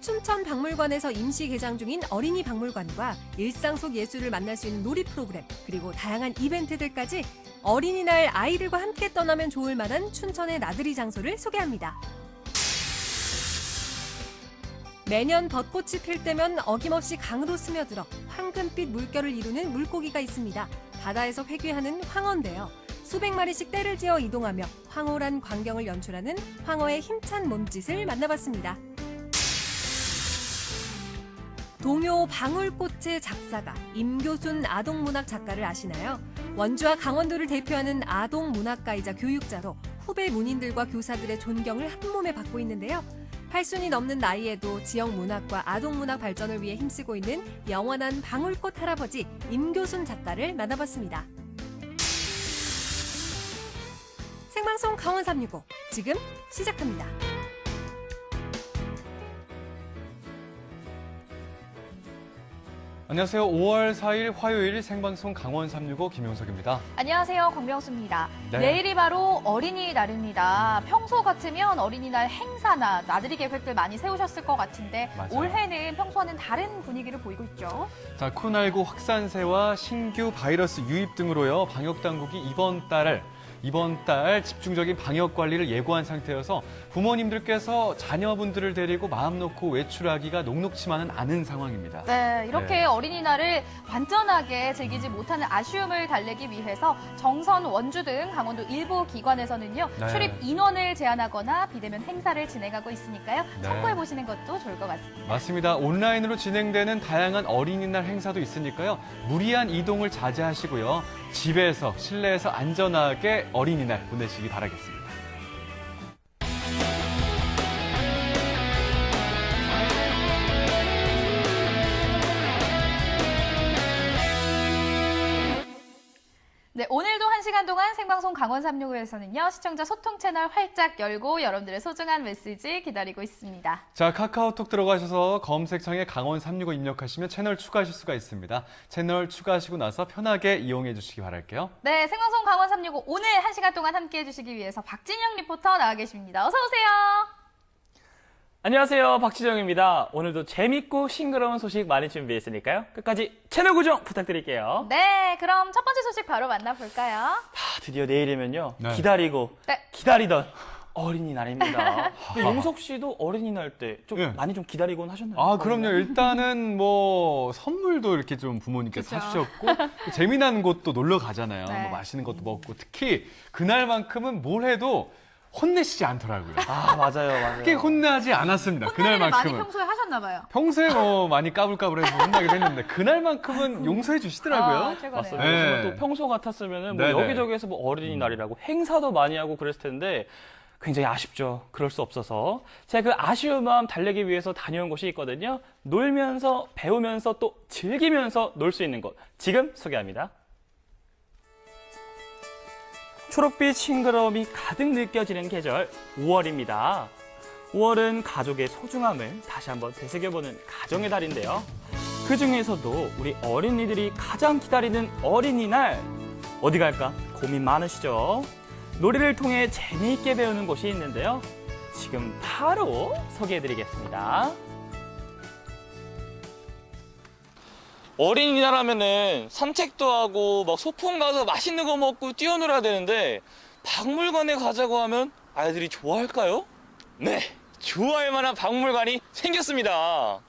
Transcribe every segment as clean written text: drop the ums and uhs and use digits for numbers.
춘천박물관에서 임시 개장 중인 어린이 박물관과 일상 속 예술을 만날 수 있는 놀이 프로그램, 그리고 다양한 이벤트들까지 어린이날 아이들과 함께 떠나면 좋을 만한 춘천의 나들이 장소를 소개합니다. 매년 벚꽃이 필 때면 어김없이 강으로 스며들어 황금빛 물결을 이루는 물고기가 있습니다. 바다에서 회귀하는 황어인데요. 수백 마리씩 떼를 지어 이동하며 황홀한 광경을 연출하는 황어의 힘찬 몸짓을 만나봤습니다. 동요 방울꽃의 작사가 임교순 아동문학 작가를 아시나요? 원주와 강원도를 대표하는 아동문학가이자 교육자로 후배 문인들과 교사들의 존경을 한몸에 받고 있는데요. 80이 넘는 나이에도 지역 문학과 아동문학 발전을 위해 힘쓰고 있는 영원한 방울꽃 할아버지 임교순 작가를 만나봤습니다. 생방송 강원 365 지금 시작합니다. 안녕하세요. 5월 4일 화요일 생방송 강원 365 김용석입니다. 안녕하세요. 권명수입니다. 네. 내일이 바로 어린이날입니다. 평소 같으면 어린이날 행사나 나들이 계획들 많이 세우셨을 것 같은데 맞아요. 올해는 평소와는 다른 분위기를 보이고 있죠. 자, 코로나19 확산세와 신규 바이러스 유입 등으로요. 방역당국이 이번 달 집중적인 방역 관리를 예고한 상태여서 부모님들께서 자녀분들을 데리고 마음 놓고 외출하기가 녹록치만은 않은 상황입니다. 네, 이렇게 네. 어린이날을 완전하게 즐기지 못하는 아쉬움을 달래기 위해서 정선, 원주 등 강원도 일부 기관에서는요. 네. 출입 인원을 제한하거나 비대면 행사를 진행하고 있으니까요. 네. 참고해보시는 것도 좋을 것 같습니다. 맞습니다. 온라인으로 진행되는 다양한 어린이날 행사도 있으니까요. 무리한 이동을 자제하시고요. 집에서, 실내에서 안전하게 어린이날 보내시기 바라겠습니다. 네, 오늘도 1시간 동안 생방송 강원 365에서는요. 시청자 소통 채널 활짝 열고 여러분들의 소중한 메시지 기다리고 있습니다. 자, 카카오톡 들어가셔서 검색창에 강원 365 입력하시면 채널 추가하실 수가 있습니다. 채널 추가하시고 나서 편하게 이용해 주시기 바랄게요. 네, 생방송 강원 365 오늘 1시간 동안 함께해 주시기 위해서 박진영 리포터 나와 계십니다. 어서 오세요. 안녕하세요. 박지정입니다. 오늘도 재밌고 싱그러운 소식 많이 준비했으니까요. 끝까지 채널 고정 부탁드릴게요. 네, 그럼 첫 번째 소식 바로 만나볼까요? 드디어 내일이면요. 네. 기다리던 어린이날입니다. 용석 씨도 어린이날 때 좀 네. 많이 좀 기다리곤 하셨나요? 아, 그럼요. 일단은 뭐 선물도 이렇게 좀 부모님께 그쵸. 사주셨고 또 재미난 곳도 놀러 가잖아요. 네. 뭐 맛있는 것도 먹고 특히 그날만큼은 뭘 해도 혼내시지 않더라고요. 아, 맞아요. 크게 혼나지 않았습니다. 혼나기를 많이 그날만큼은. 평소에 하셨나 봐요. 평소에 뭐 많이 까불까불해서 혼나기도 했는데 그날만큼은 용서해 주시더라고요. 최고네요. 맞습니다. 네. 요즘은 또 평소 같았으면 뭐 네네. 여기저기에서 뭐 어린이날이라고 행사도 많이 하고 그랬을 텐데 굉장히 아쉽죠. 그럴 수 없어서. 제가 그 아쉬운 마음 달래기 위해서 다녀온 곳이 있거든요. 놀면서 배우면서 또 즐기면서 놀 수 있는 곳. 지금 소개합니다. 초록빛 싱그러움이 가득 느껴지는 계절 5월입니다. 5월은 가족의 소중함을 다시 한번 되새겨보는 가정의 달인데요. 그 중에서도 우리 어린이들이 가장 기다리는 어린이날 어디 갈까 고민 많으시죠? 놀이를 통해 재미있게 배우는 곳이 있는데요. 지금 바로 소개해드리겠습니다. 어린이날 하면은 산책도 하고 막 소풍 가서 맛있는 거 먹고 뛰어놀아야 되는데 박물관에 가자고 하면 아이들이 좋아할까요? 네, 좋아할 만한 박물관이 생겼습니다.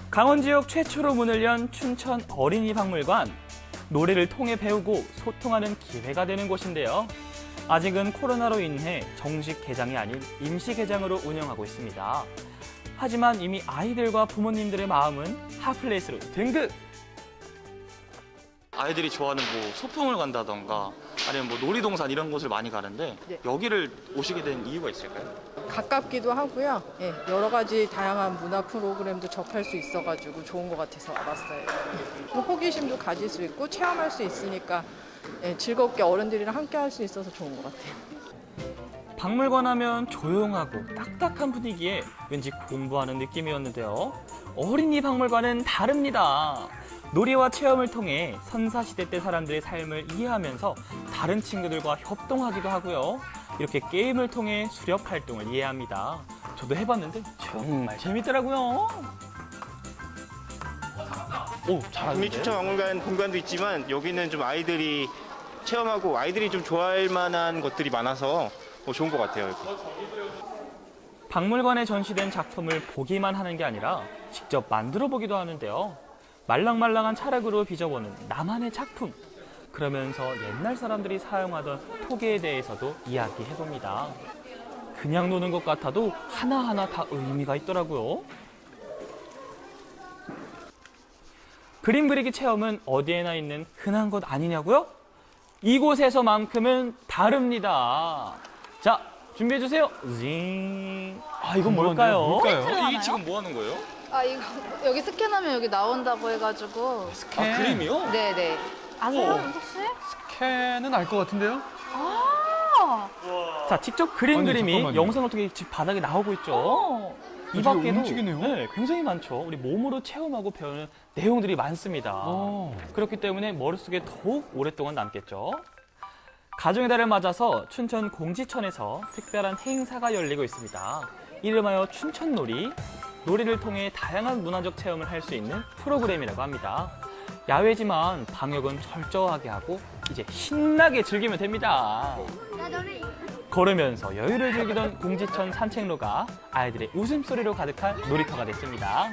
강원 지역 최초로 문을 연 춘천 어린이 박물관. 놀이를 통해 배우고 소통하는 기회가 되는 곳인데요. 아직은 코로나로 인해 정식 개장이 아닌 임시 개장으로 운영하고 있습니다. 하지만 이미 아이들과 부모님들의 마음은 핫플레이스로 등극! 아이들이 좋아하는 뭐 소풍을 간다던가 아니면 뭐 놀이동산 이런 곳을 많이 가는데 네. 여기를 오시게 된 이유가 있을까요? 가깝기도 하고요. 예, 여러 가지 다양한 문화 프로그램도 접할 수 있어가지고 좋은 것 같아서 와봤어요. 또 호기심도 가질 수 있고 체험할 수 있으니까 예, 즐겁게 어른들이랑 함께 할 수 있어서 좋은 것 같아요. 박물관 하면 조용하고 딱딱한 분위기에 왠지 공부하는 느낌이었는데요. 어린이 박물관은 다릅니다. 놀이와 체험을 통해 선사시대 때 사람들의 삶을 이해하면서 다른 친구들과 협동하기도 하고요. 이렇게 게임을 통해 수렵 활동을 이해합니다. 저도 해봤는데 정말 재밌더라고요. 오, 잘하는데? 국립축제박물관 공간도 있지만 여기는 좀 아이들이 체험하고 아이들이 좀 좋아할 만한 것들이 많아서 좋은 것 같아요. 여기. 박물관에 전시된 작품을 보기만 하는 게 아니라 직접 만들어 보기도 하는데요. 말랑말랑한 찰흙으로 빚어보는 나만의 작품. 그러면서 옛날 사람들이 사용하던 토기에 대해서도 이야기해봅니다. 그냥 노는 것 같아도 하나하나 다 의미가 있더라고요. 그림 그리기 체험은 어디에나 있는 흔한 것 아니냐고요? 이곳에서만큼은 다릅니다. 자, 준비해주세요. 징. 아, 이건 뭘까요? 뭘까요? 이게 지금 뭐 하는 거예요? 아, 이거 여기 스캔하면 여기 나온다고 해가지고. 스캔. 아, 그림이요? 네네. 아세요, 은석 씨? 스캔은 알 것 같은데요? 아, 자, 직접 그린 아니, 그림이 잠깐만요. 영상을 통해 집 바닥에 나오고 있죠. 어. 이 되게 밖에도 움직이네요. 네, 굉장히 많죠. 우리 몸으로 체험하고 배우는 내용들이 많습니다. 그렇기 때문에 머릿속에 더욱 오랫동안 남겠죠. 가정의 달을 맞아서 춘천 공지천에서 특별한 행사가 열리고 있습니다. 이름하여 춘천놀이. 놀이를 통해 다양한 문화적 체험을 할 수 있는 프로그램이라고 합니다. 야외지만 방역은 철저하게 하고 이제 신나게 즐기면 됩니다. 걸으면서 여유를 즐기던 공지천 산책로가 아이들의 웃음소리로 가득한 놀이터가 됐습니다.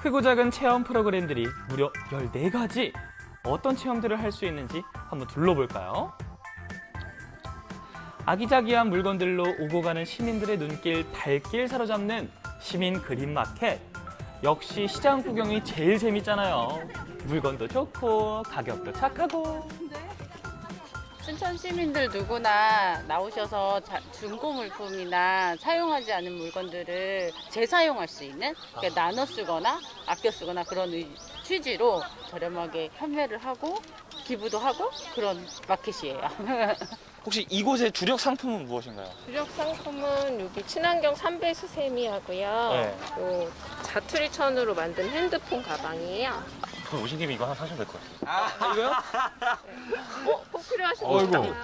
크고 작은 체험 프로그램들이 무려 14가지. 어떤 체험들을 할 수 있는지 한번 둘러볼까요? 아기자기한 물건들로 오고 가는 시민들의 눈길, 발길 사로잡는 시민 그림 마켓. 역시 시장 구경이 제일 재밌잖아요. 물건도 좋고 가격도 착하고. 춘천 시민들 누구나 나오셔서 중고 물품이나 사용하지 않은 물건들을 재사용할 수 있는, 그러니까 나눠 쓰거나 아껴 쓰거나 그런 취지로 저렴하게 판매를 하고 기부도 하고 그런 마켓이에요. 혹시 이곳의 주력 상품은 무엇인가요? 주력 상품은 여기 친환경 3배수 세미하고요. 네. 요 자투리 천으로 만든 핸드폰 가방이에요. 그럼 오신 김에 이거 하나 사시면 될 것 같아요. 이거요? 꼭 필요하신 어이구. 분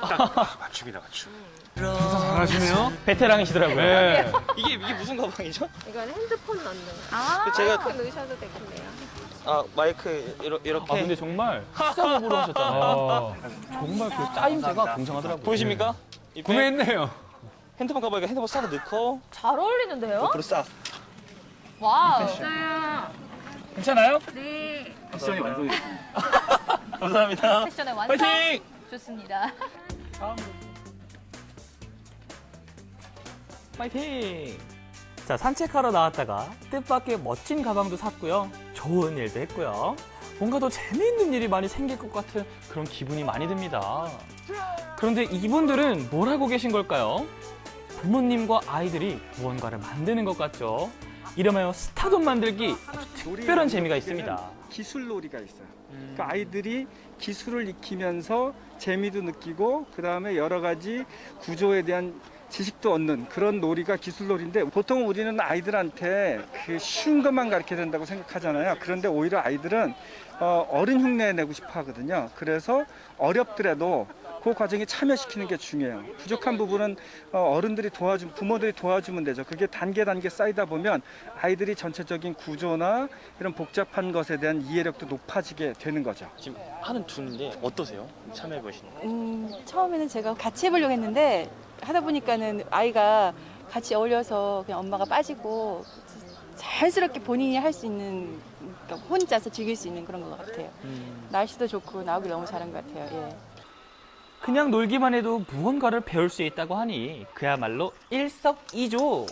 맞춤이다, 맞춤. 잘하시네요. 베테랑이시더라고요. 네. 이게 무슨 가방이죠? 이건 핸드폰 넣는 아, 제가 마이크 넣으셔도 되겠네요. 마이크 이렇게 아, 아, 근데 정말 시작으로 하셨잖아요. 정말 그 짜임새가 굉장하더라고요. 보이십니까? 이 구매했네요. 핸드폰 가방에 핸드폰 싹 넣고 잘 어울리는데요? 옆으로 싹. 와우. 괜찮아요? 네. 패션이 완성됐습니다. 감사합니다. 패션의 완성. 파이팅! 좋습니다. 파이팅! 자, 산책하러 나왔다가 뜻밖의 멋진 가방도 샀고요. 좋은 일도 했고요. 뭔가 더 재미있는 일이 많이 생길 것 같은 그런 기분이 많이 듭니다. 그런데 이분들은 뭘 하고 계신 걸까요? 부모님과 아이들이 무언가를 만드는 것 같죠? 이름하여 스타돈 만들기. 아주 특별한 재미가 있습니다. 기술놀이가 있어요. 그러니까 아이들이 기술을 익히면서 재미도 느끼고 그다음에 여러 가지 구조에 대한 지식도 얻는 그런 놀이가 기술놀이인데, 보통 우리는 아이들한테 그 쉬운 것만 가르쳐야 된다고 생각하잖아요. 그런데 오히려 아이들은 어른 흉내 내고 싶어 하거든요. 그래서 어렵더라도 그 과정에 참여시키는 게 중요해요. 부족한 부분은 어른들이 부모들이 도와주면 되죠. 그게 단계 쌓이다 보면 아이들이 전체적인 구조나 이런 복잡한 것에 대한 이해력도 높아지게 되는 거죠. 지금 하는 중인데 어떠세요? 참여해 보시는 거. 처음에는 제가 같이 해보려고 했는데 하다 보니까는 아이가 같이 어울려서 그냥 엄마가 빠지고 자연스럽게 본인이 할 수 있는, 그러니까 혼자서 즐길 수 있는 그런 것 같아요. 날씨도 좋고 나오기 너무 잘한 것 같아요. 예. 그냥 놀기만 해도 무언가를 배울 수 있다고 하니 그야말로 일석이조.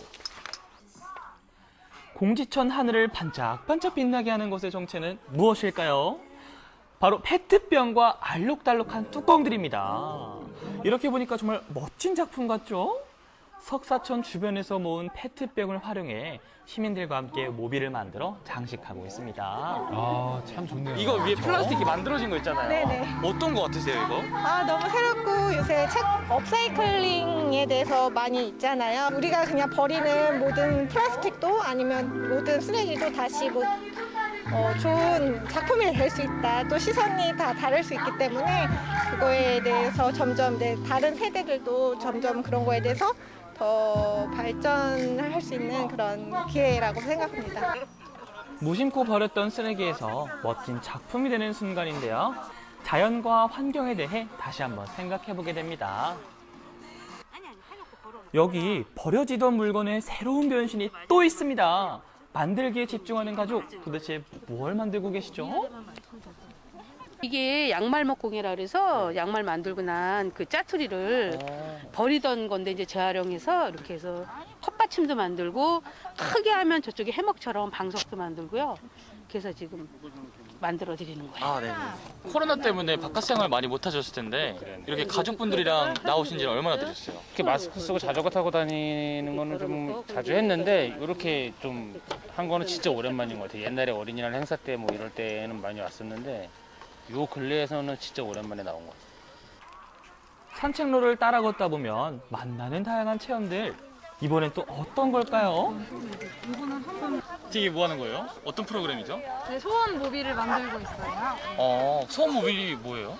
공지천 하늘을 반짝반짝 빛나게 하는 것의 정체는 무엇일까요? 바로 페트병과 알록달록한 뚜껑들입니다. 이렇게 보니까 정말 멋진 작품 같죠? 석사천 주변에서 모은 페트병을 활용해 시민들과 함께 모비를 만들어 장식하고 있습니다. 아, 참 좋네요. 이거 위에 플라스틱이 만들어진 거 있잖아요. 네네. 어떤 거 같으세요, 이거? 너무 새롭고 요새 책 업사이클링에 대해서 많이 있잖아요. 우리가 그냥 버리는 모든 플라스틱도 아니면 모든 쓰레기도 다시 좋은 작품이 될 수 있다. 또 시선이 다 다를 수 있기 때문에 그거에 대해서 점점 다른 세대들도 점점 그런 거에 대해서 더 발전할 수 있는 그런 기회라고 생각합니다. 무심코 버렸던 쓰레기에서 멋진 작품이 되는 순간인데요. 자연과 환경에 대해 다시 한번 생각해보게 됩니다. 여기 버려지던 물건의 새로운 변신이 또 있습니다. 만들기에 집중하는 가족, 도대체 뭘 만들고 계시죠? 이게 양말목공이라 그래서 양말 만들고 난 그 짜투리를 버리던 건데 이제 재활용해서 이렇게 해서 컵받침도 만들고 크게 하면 저쪽에 해먹처럼 방석도 만들고요. 그래서 지금 만들어 드리는 거예요. 아, 네. 코로나 때문에 바깥 생활 많이 못 하셨을 텐데 이렇게 가족분들이랑 나오신 지는 얼마나 되셨어요? 이렇게 마스크 쓰고 자전거 타고 다니는 거는 좀 자주 했는데 이렇게 좀 한 거는 진짜 오랜만인 것 같아요. 옛날에 어린이날 행사 때 뭐 이럴 때는 많이 왔었는데 요 근래에서는 진짜 오랜만에 나온 것 같아요. 산책로를 따라 걷다 보면 만나는 다양한 체험들. 이번엔 또 어떤 걸까요? 이게 뭐 하는 거예요? 어떤 프로그램이죠? 네, 소원 모빌을 만들고 있어요. 소원 모빌이 뭐예요?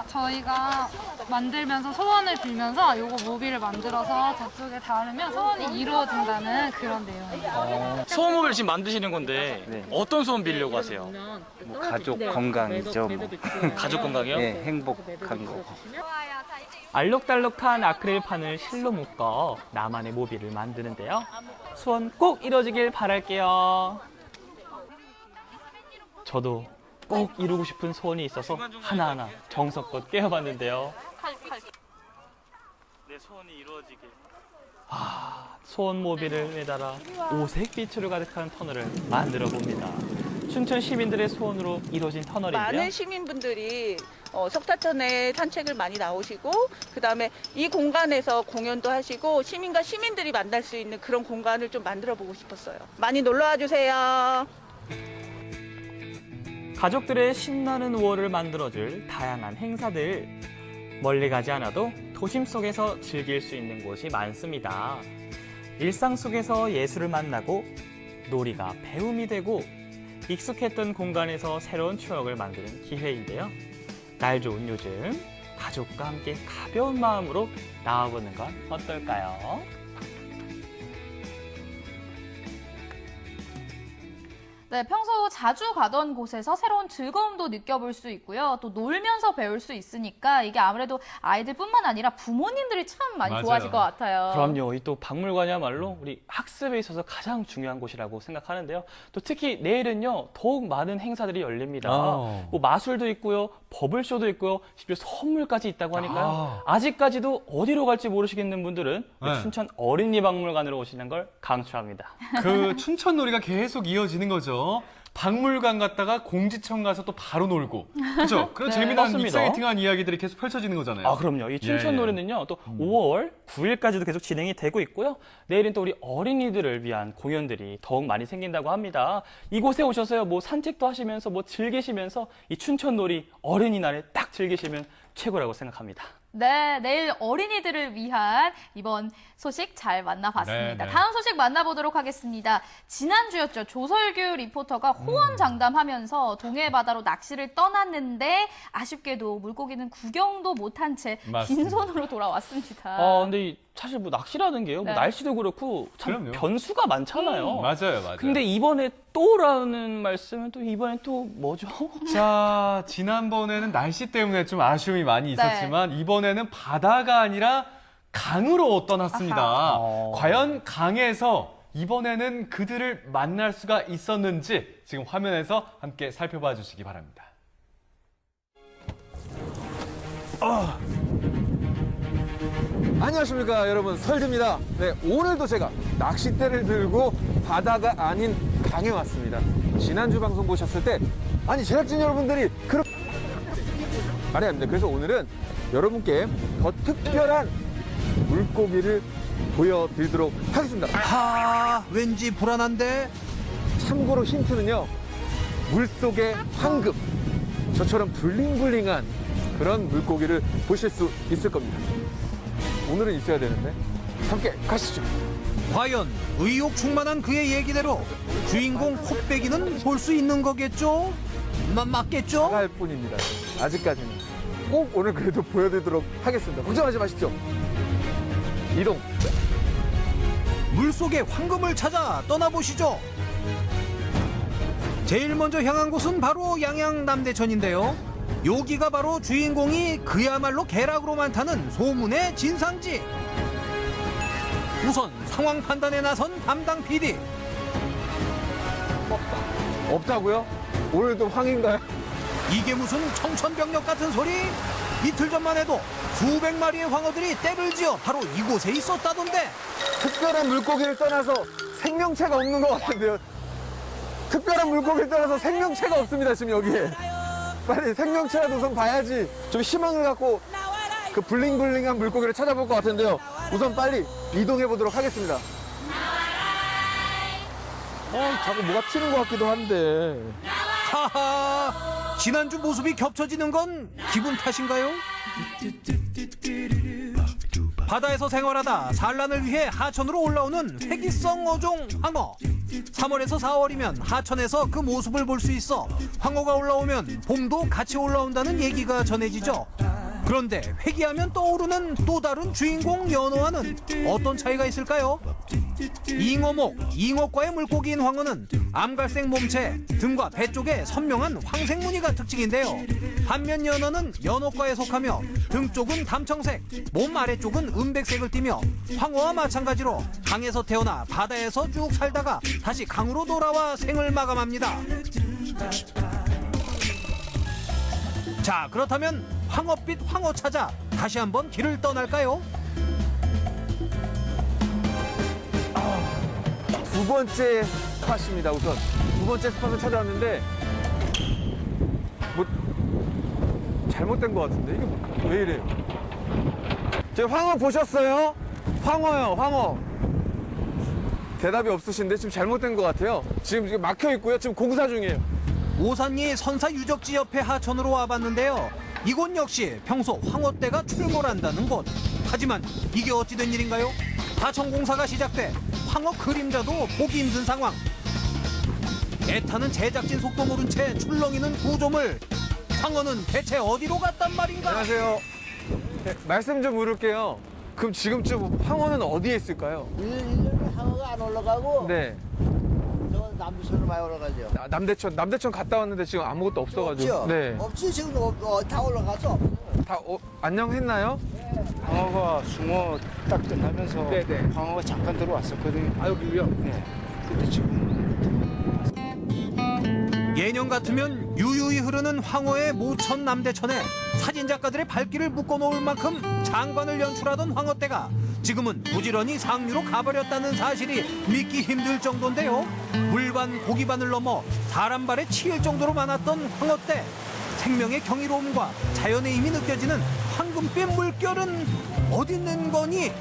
저희가 만들면서 소원을 빌면서 요거 모빌을 만들어서 저쪽에 닿으면 소원이 이루어진다는 그런 내용이에요. 소원 모빌 지금 만드시는 건데 어떤 소원 빌려고 하세요? 뭐 가족 건강이죠. 뭐. 가족 건강이요? 네, 행복한 거. 알록달록한 아크릴판을 실로 묶어 나만의 모빌을 만드는데요. 소원 꼭 이뤄지길 바랄게요. 저도 꼭 이루고 싶은 소원이 있어서 하나하나 정성껏 깨어봤는데요. 내 소원이 이루어지길. 소원 모빌을 매달아 오색 빛으로 가득한 터널을 만들어 봅니다. 춘천 시민들의 소원으로 이루어진 터널인데요. 많은 시민분들이 석탄천에 산책을 많이 나오시고 그다음에 이 공간에서 공연도 하시고 시민과 시민들이 만날 수 있는 그런 공간을 좀 만들어 보고 싶었어요. 많이 놀러와 주세요. 가족들의 신나는 5월을 만들어줄 다양한 행사들. 멀리 가지 않아도 도심 속에서 즐길 수 있는 곳이 많습니다. 일상 속에서 예술을 만나고 놀이가 배움이 되고 익숙했던 공간에서 새로운 추억을 만드는 기회인데요. 날 좋은 요즘 가족과 함께 가벼운 마음으로 나와보는 건 어떨까요? 네, 평소 자주 가던 곳에서 새로운 즐거움도 느껴볼 수 있고요. 또 놀면서 배울 수 있으니까 이게 아무래도 아이들뿐만 아니라 부모님들이 참 많이 맞아요. 좋아하실 것 같아요. 그럼요. 이 또 박물관이야말로 우리 학습에 있어서 가장 중요한 곳이라고 생각하는데요. 또 특히 내일은요, 더욱 많은 행사들이 열립니다. 뭐 마술도 있고요, 버블쇼도 있고요, 심지어 선물까지 있다고 하니까요. 아직까지도 어디로 갈지 모르시겠는 분들은 네. 춘천 어린이 박물관으로 오시는 걸 강추합니다. 그 춘천놀이가 계속 이어지는 거죠. 박물관 갔다가 공지청 가서 또 바로 놀고. 그렇죠? 그런 네, 재미난 맞습니다. 익사이팅한 이야기들이 계속 펼쳐지는 거잖아요. 아, 그럼요. 이 춘천놀이는요, 또 5월 9일까지도 계속 진행이 되고 있고요. 내일은 또 우리 어린이들을 위한 공연들이 더욱 많이 생긴다고 합니다. 이곳에 오셔서요, 뭐 산책도 하시면서 뭐 즐기시면서 이 춘천놀이 어린이날에 딱 즐기시면 최고라고 생각합니다. 네, 내일 어린이들을 위한 이번 소식 잘 만나봤습니다. 네. 다음 소식 만나보도록 하겠습니다. 지난주였죠. 조설규 리포터가 호언장담하면서 동해 바다로 낚시를 떠났는데 아쉽게도 물고기는 구경도 못한 채 빈손으로 돌아왔습니다. 근데 사실 뭐 낚시라는 게요, 뭐 네. 날씨도 그렇고 참 그럼요. 변수가 많잖아요. 맞아요. 근데 이번에 또라는 말씀은 또 이번엔 또 뭐죠? 자, 지난번에는 날씨 때문에 좀 아쉬움이 많이 있었지만 이번에는 바다가 아니라 강으로 떠났습니다. 과연 강에서 이번에는 그들을 만날 수가 있었는지 지금 화면에서 함께 살펴봐 주시기 바랍니다. 안녕하십니까 여러분, 설드입니다. 네, 오늘도 제가 낚싯대를 들고 바다가 아닌 강에 왔습니다. 지난주 방송 보셨을 때 아니 제작진 여러분들이 말이 안 됩니다. 그래서 오늘은 여러분께 더 특별한 물고기를 보여드리도록 하겠습니다. 왠지 불안한데? 참고로 힌트는요, 물속의 황금, 저처럼 블링블링한 그런 물고기를 보실 수 있을 겁니다. 오늘은 있어야 되는데 함께 가시죠. 과연 의욕 충만한 그의 얘기대로 주인공 코빼기는 볼 수 있는 거겠죠? 맞겠죠? 사과할 뿐입니다. 아직까지는. 꼭 오늘 그래도 보여드리도록 하겠습니다. 걱정하지 마십시오. 이동. 물속의 황금을 찾아 떠나보시죠. 제일 먼저 향한 곳은 바로 양양남대천인데요. 여기가 바로 주인공이 그야말로 개락으로 많다는 소문의 진상지. 우선 상황 판단에 나선 담당 PD. 없다고요? 오늘도 황인가요? 이게 무슨 청천벽력 같은 소리? 이틀 전만 해도 수백 마리의 황어들이 떼를 지어 바로 이곳에 있었다던데. 특별한 물고기를 떠나서 생명체가 없는 것 같은데요. 특별한 물고기를 떠나서 생명체가 없습니다, 지금 여기에. 빨리 생명체라도 우선 봐야지 좀 희망을 갖고 그 블링블링한 물고기를 찾아볼 것 같은데요. 우선 빨리 이동해 보도록 하겠습니다. 자꾸 뭐가 튀는 것 같기도 한데. 하하, 지난주 모습이 겹쳐지는 건 기분 탓인가요? 바다에서 생활하다 산란을 위해 하천으로 올라오는 회기성 어종 황어. 3월에서 4월이면 하천에서 그 모습을 볼 수 있어 황어가 올라오면 봄도 같이 올라온다는 얘기가 전해지죠. 그런데 회귀하면 떠오르는 또 다른 주인공 연어와는 어떤 차이가 있을까요? 잉어목, 잉어과의 물고기인 황어는 암갈색 몸체, 등과 배 쪽에 선명한 황색 무늬가 특징인데요. 반면 연어는 연어과에 속하며 등 쪽은 담청색, 몸 아래쪽은 은백색을 띠며 황어와 마찬가지로 강에서 태어나 바다에서 쭉 살다가 다시 강으로 돌아와 생을 마감합니다. 자, 그렇다면 황어빛 황어 찾아 다시 한번 길을 떠날까요? 두 번째 스팟입니다. 우선 두 번째 스팟을 찾아왔는데 뭐 잘못된 것 같은데 이게 왜 이래요? 저 황어 보셨어요? 황어요, 황어. 대답이 없으신데 지금 잘못된 것 같아요. 지금 막혀 있고요. 지금 공사 중이에요. 오산리 선사 유적지 옆에 하천으로 와봤는데요. 이곳 역시 평소 황어떼가 출몰한다는 곳. 하지만 이게 어찌된 일인가요? 하천 공사가 시작돼 황어 그림자도 보기 힘든 상황. 애타는 제작진 속도 모른 채 출렁이는 구조물. 황어는 대체 어디로 갔단 말인가? 안녕하세요. 네, 말씀 좀 물을게요. 그럼 지금쯤 황어는 어디에 있을까요? 황어가 안 올라가고 네. 저 남부천으로 많이 올라가죠. 남대천 갔다 왔는데 지금 아무것도 없어가지고. 없죠? 네. 없지 지금 다 올라가서. 다 안녕했나요? 황어가 숭어 딱 끝나면서 네네. 황어가 잠깐 들어왔었거든요. 아 여기요? 네. 근데 지금 예년 같으면 유유히 흐르는 황어의 모천 남대천에 사진작가들의 발길을 묶어놓을 만큼 장관을 연출하던 황어떼가 지금은 부지런히 상류로 가버렸다는 사실이 믿기 힘들 정도인데요. 물반 고기반을 넘어 사람 발에 치일 정도로 많았던 황어떼. 생명의 경이로움과 자연의 힘이 느껴지는 황금빛 물결은 어디 있는 거니?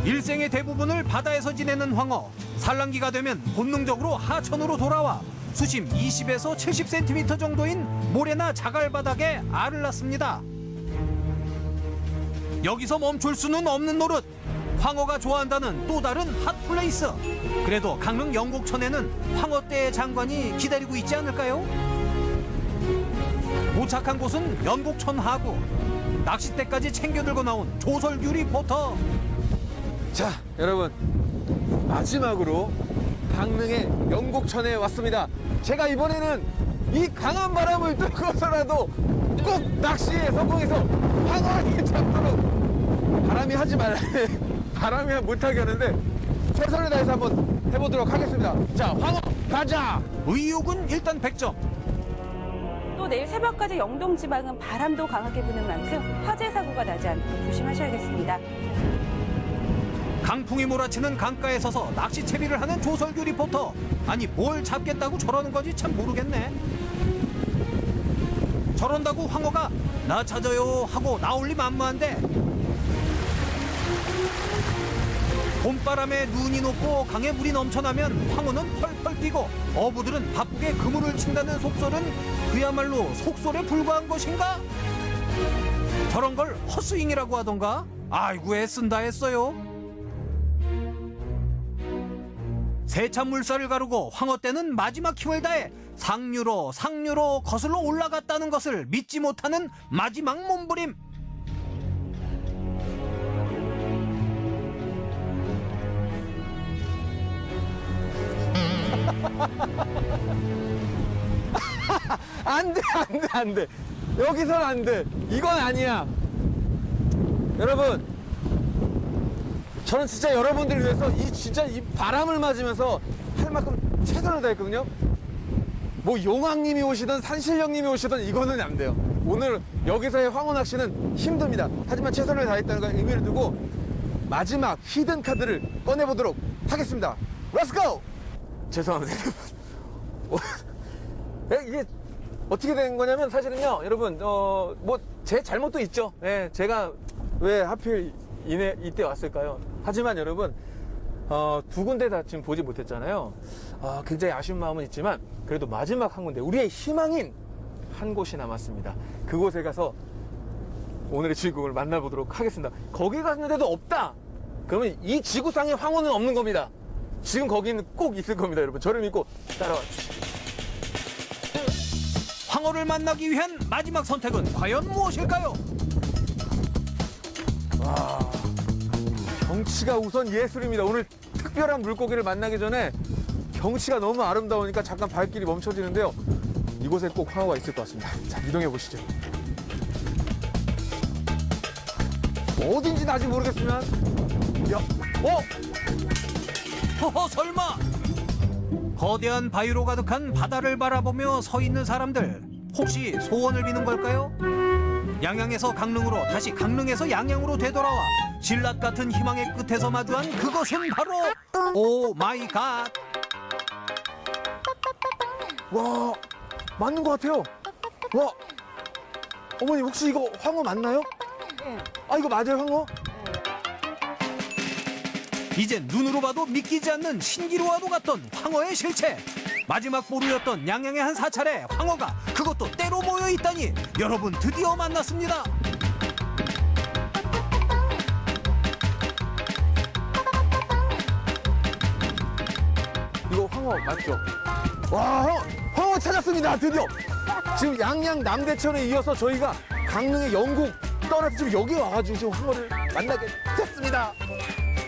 일생의 대부분을 바다에서 지내는 황어. 산란기가 되면 본능적으로 하천으로 돌아와 수심 20에서 70cm 정도인 모래나 자갈 바닥에 알을 낳습니다. 여기서 멈출 수는 없는 노릇. 황어가 좋아한다는 또 다른 핫플레이스. 그래도 강릉 영곡천에는 황어떼의 장관이 기다리고 있지 않을까요? 도착한 곳은 연곡천 하구. 낚싯대까지 챙겨 들고 나온 조설규 리포터. 자, 여러분 마지막으로 강릉의 영곡천에 왔습니다. 제가 이번에는 이 강한 바람을 뚫고서라도 꼭 낚시에 성공해서 황어를 잡도록 바람이 하지 말라. 바람이 못하게 하는데 최선을 다해서 한번 해보도록 하겠습니다. 자, 황어 가자. 의욕은 일단 100점. 또 내일 새벽까지 영동 지방은 바람도 강하게 부는 만큼 화재 사고가 나지 않도록 조심하셔야겠습니다. 강풍이 몰아치는 강가에 서서 낚시 채비를 하는 조설규 리포터. 아니 뭘 잡겠다고 저러는 건지 참 모르겠네. 저런다고 황어가 나 찾아요 하고 나올 리 만무한데 봄바람에 눈이 녹고 강에 물이 넘쳐나면 황어는 펄펄 뛰고 어부들은 바쁘게 그물을 친다는 속설은 그야말로 속설에 불과한 것인가? 저런 걸 헛스윙이라고 하던가? 아이고 애쓴다 했어요. 세찬 물살을 가르고 황어떼는 마지막 힘을 다해 상류로 거슬러 올라갔다는 것을 믿지 못하는 마지막 몸부림. 안 돼. 여기선 안 돼. 이건 아니야. 여러분, 저는 진짜 여러분들을 위해서 이 바람을 맞으면서 할 만큼 최선을 다했거든요. 뭐 용왕님이 오시든 산신령님이 오시든 이거는 안 돼요. 오늘 여기서의 황어 낚시는 힘듭니다. 하지만 최선을 다했다는 걸 의미를 두고 마지막 히든 카드를 꺼내보도록 하겠습니다. 렛츠고! 죄송합니다. 이게 어떻게 된 거냐면 사실은요, 여러분, 뭐 제 잘못도 있죠. 예, 제가 왜 하필 이때 왔을까요? 하지만 여러분, 두 군데 다 지금 보지 못했잖아요. 굉장히 아쉬운 마음은 있지만 그래도 마지막 한 군데, 우리의 희망인 한 곳이 남았습니다. 그곳에 가서 오늘의 주인공을 만나보도록 하겠습니다. 거기 갔는데도 없다! 그러면 이 지구상에 황호는 없는 겁니다. 지금 거기는 꼭 있을 겁니다, 여러분. 저를 믿고 따라와 주시죠. 황어를 만나기 위한 마지막 선택은 과연 무엇일까요? 와, 경치가 우선 예술입니다. 오늘 특별한 물고기를 만나기 전에 경치가 너무 아름다우니까 잠깐 발길이 멈춰지는데요. 이곳에 꼭 황어가 있을 것 같습니다. 자, 이동해 보시죠. 어딘지는 아직 모르겠지만, 허허, 설마! 거대한 바위로 가득한 바다를 바라보며 서 있는 사람들, 혹시 소원을 비는 걸까요? 양양에서 강릉으로, 다시 강릉에서 양양으로 되돌아와 신라 같은 희망의 끝에서 마주한 그것은 바로 오 마이 갓! 와, 맞는 것 같아요. 와, 어머니 혹시 이거 황어 맞나요? 아, 이거 맞아요, 황어? 이젠 눈으로 봐도 믿기지 않는 신기루와도 같던 황어의 실체. 마지막 보루였던 양양의 한 사찰에 황어가, 그것도 때로 모여 있다니. 여러분, 드디어 만났습니다. 이거 황어 맞죠? 와, 황어 찾았습니다, 드디어. 지금 양양 남대천에 이어서 저희가 강릉의 영국 떠나서 지금 여기 와가지고 지금 황어를 만나게 됐습니다.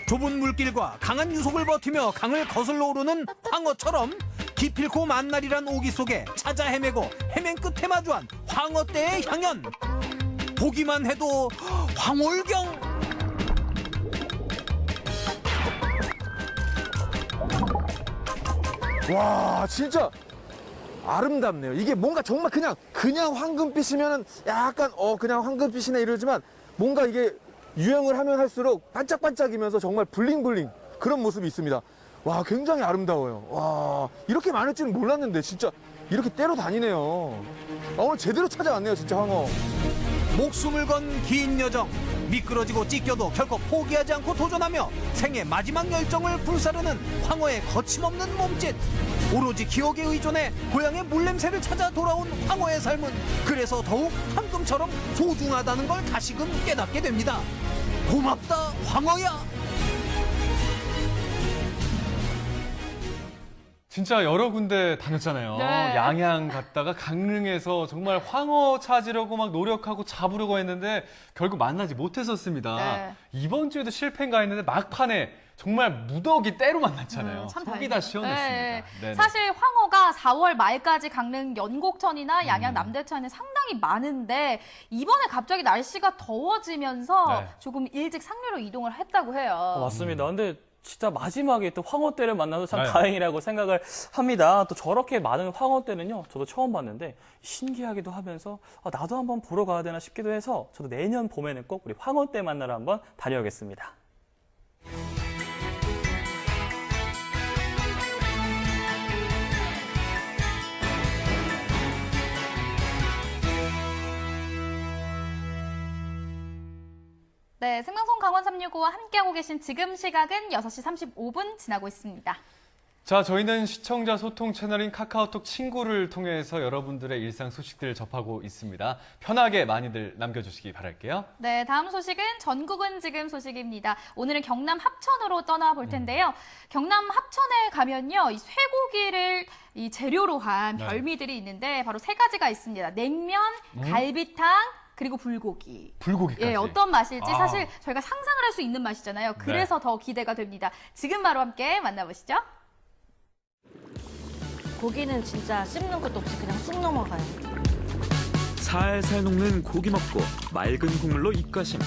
좁은 물길과 강한 유속을 버티며 강을 거슬러 오르는 황어처럼 기필코 만날이란 오기 속에 찾아 헤매고 헤맨 끝에 마주한 황어떼의 향연. 보기만 해도 황홀경. 와, 진짜 아름답네요. 이게 뭔가 정말 그냥 황금빛이면은 약간 그냥 황금빛이네 이러지만 뭔가 이게 유형을 하면 할수록 반짝반짝이면서 정말 블링블링 그런 모습이 있습니다. 와, 굉장히 아름다워요. 와, 이렇게 많을 줄은 몰랐는데 진짜 이렇게 때로 다니네요. 오늘 제대로 찾아왔네요, 진짜 황어. 목숨을 건 긴 여정. 미끄러지고 찢겨도 결코 포기하지 않고 도전하며 생의 마지막 열정을 불사르는 황어의 거침없는 몸짓. 오로지 기억에 의존해 고향의 물냄새를 찾아 돌아온 황어의 삶은 그래서 더욱 황금처럼 소중하다는 걸 다시금 깨닫게 됩니다. 고맙다, 황어야. 진짜 여러 군데 다녔잖아요. 네. 양양 갔다가 강릉에서 정말 황어 찾으려고 막 노력하고 잡으려고 했는데 결국 만나지 못했었습니다. 네. 이번 주에도 실패인가 했는데 막판에 정말 무더기 때로 만났잖아요. 참 속이 다행이네요. 다 시원했습니다. 네. 네네. 사실 황어가 4월 말까지 강릉 연곡천이나 양양 남대천에 상당히 많은데 이번에 갑자기 날씨가 더워지면서 네. 조금 일찍 상류로 이동을 했다고 해요. 맞습니다. 근데 진짜 마지막에 또 황어떼를 만나서 참 네. 다행이라고 생각을 합니다. 또 저렇게 많은 황어떼는요, 저도 처음 봤는데 신기하기도 하면서 나도 한번 보러 가야 되나 싶기도 해서 저도 내년 봄에는 꼭 우리 황어떼 만나러 한번 다녀오겠습니다. 네, 생방송 강원 365와 함께하고 계신 지금 시각은 6시 35분 지나고 있습니다. 자, 저희는 시청자 소통 채널인 카카오톡 친구를 통해서 여러분들의 일상 소식들을 접하고 있습니다. 편하게 많이들 남겨주시기 바랄게요. 네, 다음 소식은 전국은 지금 소식입니다. 오늘은 경남 합천으로 떠나볼 텐데요. 경남 합천에 가면요, 이 쇠고기를 이 재료로 한 별미들이 있는데 바로 세 가지가 있습니다. 냉면, 갈비탕, 그리고 불고기. 불고기까지. 예, 어떤 맛일지 사실 저희가 상상을 할 수 있는 맛이잖아요. 그래서 네. 더 기대가 됩니다. 지금 바로 함께 만나보시죠. 고기는 진짜 씹는 것도 없이 그냥 쑥 넘어가요. 살살 녹는 고기 먹고 맑은 국물로 입가심.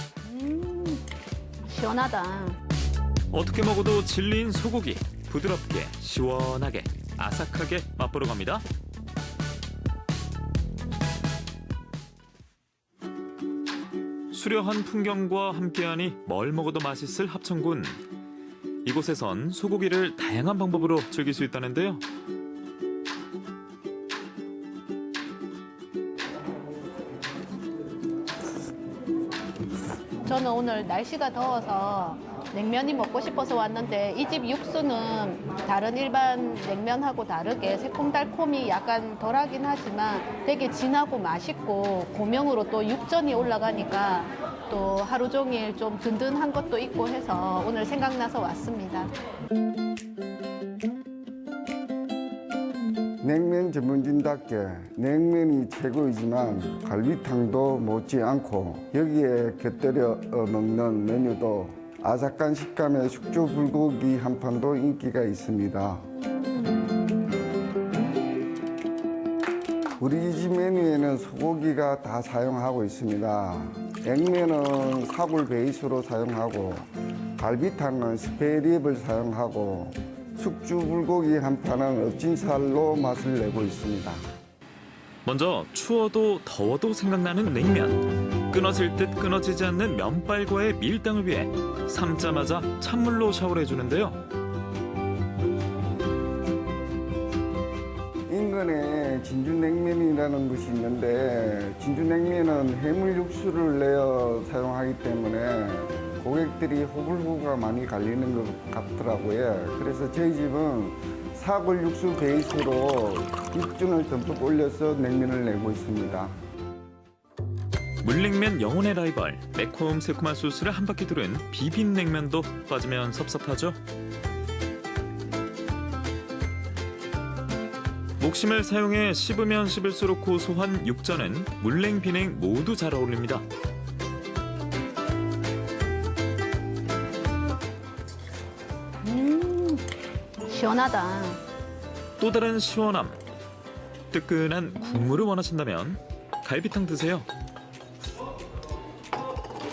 시원하다. 어떻게 먹어도 진리인 소고기. 부드럽게, 시원하게, 아삭하게 맛보러 갑니다. 수려한 풍경과 함께하니 뭘 먹어도 맛있을 합천군. 이곳에선 소고기를 다양한 방법으로 즐길 수 있다는데요. 저는 오늘 날씨가 더워서 냉면이 먹고 싶어서 왔는데 이 집 육수는 다른 일반 냉면하고 다르게 새콤달콤이 약간 덜하긴 하지만 되게 진하고 맛있고 고명으로 또 육전이 올라가니까 또 하루 종일 좀 든든한 것도 있고 해서 오늘 생각나서 왔습니다. 냉면 전문진답게 냉면이 최고이지만 갈비탕도 못지않고 여기에 곁들여 먹는 메뉴도 아삭한 식감의 숙주 불고기 한 판도 인기가 있습니다. 우리 집 메뉴에는 소고기가 다 사용하고 있습니다. 냉면은 사골 베이스로 사용하고 갈비탕은 스페어립을 사용하고 숙주 불고기 한 판은 엎진살로 맛을 내고 있습니다. 먼저 추워도 더워도 생각나는 냉면. 끊어질 듯 끊어지지 않는 면발과의 밀당을 위해 삶자마자 찬물로 샤워를 해주는데요. 인근에 진주냉면이라는 것이 있는데 진주냉면은 해물 육수를 내어 사용하기 때문에 고객들이 호불호가 많이 갈리는 것 같더라고요. 그래서 저희 집은 사골 육수 베이스로 육전을 듬뿍 올려서 냉면을 내고 있습니다. 물냉면 영혼의 라이벌, 매콤 새콤한 소스를 한 바퀴 두른 비빔냉면도 빠지면 섭섭하죠. 목심을 사용해 씹으면 씹을수록 고소한 육전은 물냉, 비냉 모두 잘 어울립니다. 시원하다. 또 다른 시원함. 뜨끈한 국물을 원하신다면 갈비탕 드세요.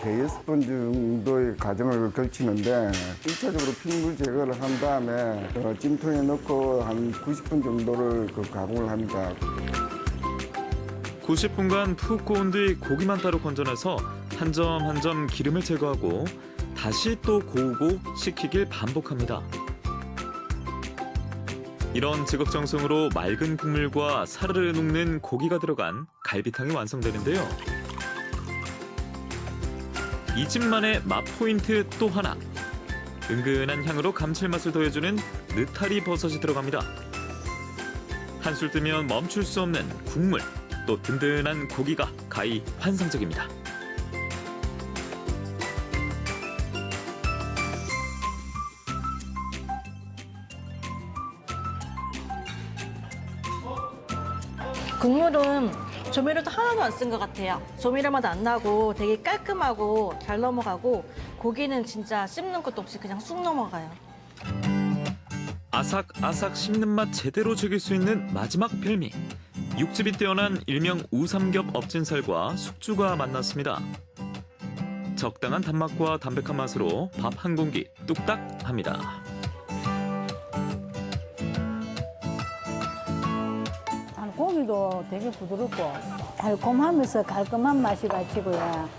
대여섯 번 정도의 과정을 걸치는데 1차적으로 핏물 제거를 한 다음에 찜통에 넣고 한 90분 정도를 가공을 합니다. 90분간 푹 고운 뒤 고기만 따로 건져내서 한 점 한 점 기름을 제거하고 다시 또 고우고 식히길 반복합니다. 이런 지극정성으로 맑은 국물과 사르르 녹는 고기가 들어간 갈비탕이 완성되는데요. 이 집만의 맛 포인트 또 하나. 은근한 향으로 감칠맛을 더해주는 느타리 버섯이 들어갑니다. 한술 뜨면 멈출 수 없는 국물, 또 든든한 고기가 가히 환상적입니다. 국물은 조미료도 하나도 안 쓴 것 같아요. 조미료 맛 안 나고 되게 깔끔하고 잘 넘어가고 고기는 진짜 씹는 것도 없이 그냥 쑥 넘어가요. 아삭아삭 씹는 맛 제대로 즐길 수 있는 마지막 별미. 육즙이 뛰어난 일명 우삼겹 엎진살과 숙주가 만났습니다. 적당한 단맛과 담백한 맛으로 밥 한 공기 뚝딱 합니다. 고기도 되게 부드럽고 달콤하면서 깔끔한 맛이 가지고요.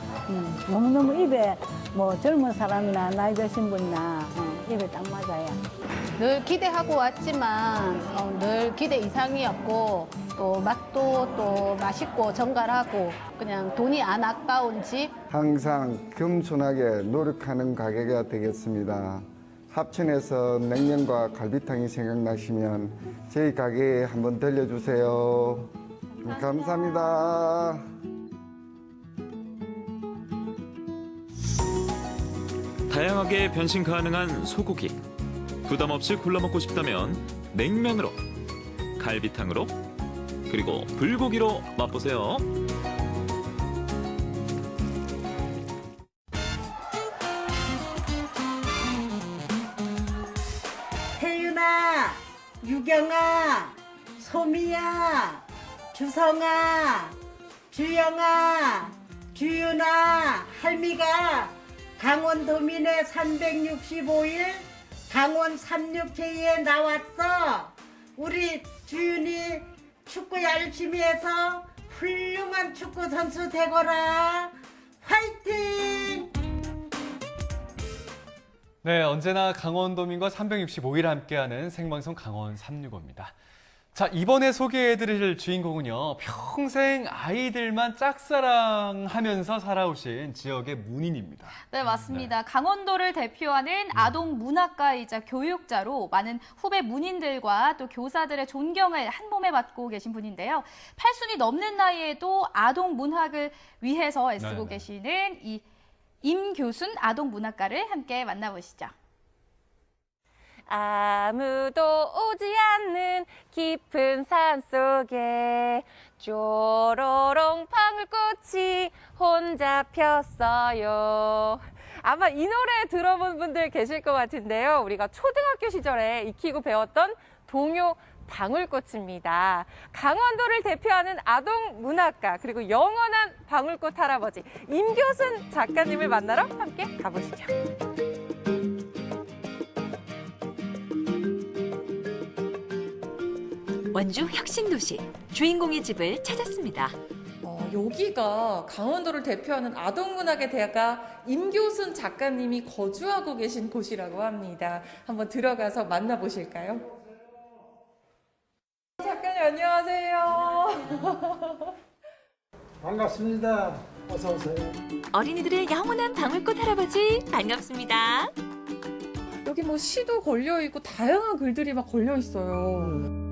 너무너무 입에 뭐 젊은 사람이나 나이 드신 분이나 입에 딱 맞아요. 늘 기대하고 왔지만 늘 기대 이상이었고 또 맛도 또 맛있고 정갈하고 그냥 돈이 안 아까운 집. 항상 겸손하게 노력하는 가게가 되겠습니다. 합천에서 냉면과 갈비탕이 생각나시면 저희 가게에 한번 들려주세요. 감사합니다. 다양하게 변신 가능한 소고기. 부담 없이 골라 먹고 싶다면 냉면으로, 갈비탕으로, 그리고 불고기로 맛보세요. 태윤아, 유경아, 소미야, 주성아, 주영아, 주윤아, 할미가 강원도민의 365일 강원 삼육회에 나왔어. 우리 주윤이 축구 열심히 해서 훌륭한 축구 선수 되거라. 화이팅! 네, 언제나 강원도민과 365일 함께하는 생방송 강원 365입니다. 자, 이번에 소개해드릴 주인공은요, 평생 아이들만 짝사랑하면서 살아오신 지역의 문인입니다. 네, 맞습니다. 강원도를 대표하는 아동 문학가이자 교육자로 많은 후배 문인들과 또 교사들의 존경을 한 몸에 받고 계신 분인데요. 80이 넘는 나이에도 아동 문학을 위해서 애쓰고 계시는 이 임교순 아동 문학가를 함께 만나보시죠. 아무도 오지 않는 깊은 산 속에 쪼로롱 방울꽃이 혼자 폈어요. 아마 이 노래 들어본 분들 계실 것 같은데요. 우리가 초등학교 시절에 익히고 배웠던 동요 방울꽃입니다. 강원도를 대표하는 아동 문학가 그리고 영원한 방울꽃 할아버지 임교순 작가님을 만나러 함께 가보시죠. 원주 혁신도시 주인공의 집을 찾았습니다. 여기가 강원도를 대표하는 아동문학의 대가 임교순 작가님이 거주하고 계신 곳이라고 합니다. 한번 들어가서 만나보실까요? 작가님 안녕하세요. 반갑습니다. 어서 오세요. 어린이들의 영원한 방울꽃 할아버지 반갑습니다. 여기 뭐 시도 걸려있고 다양한 글들이 막 걸려있어요.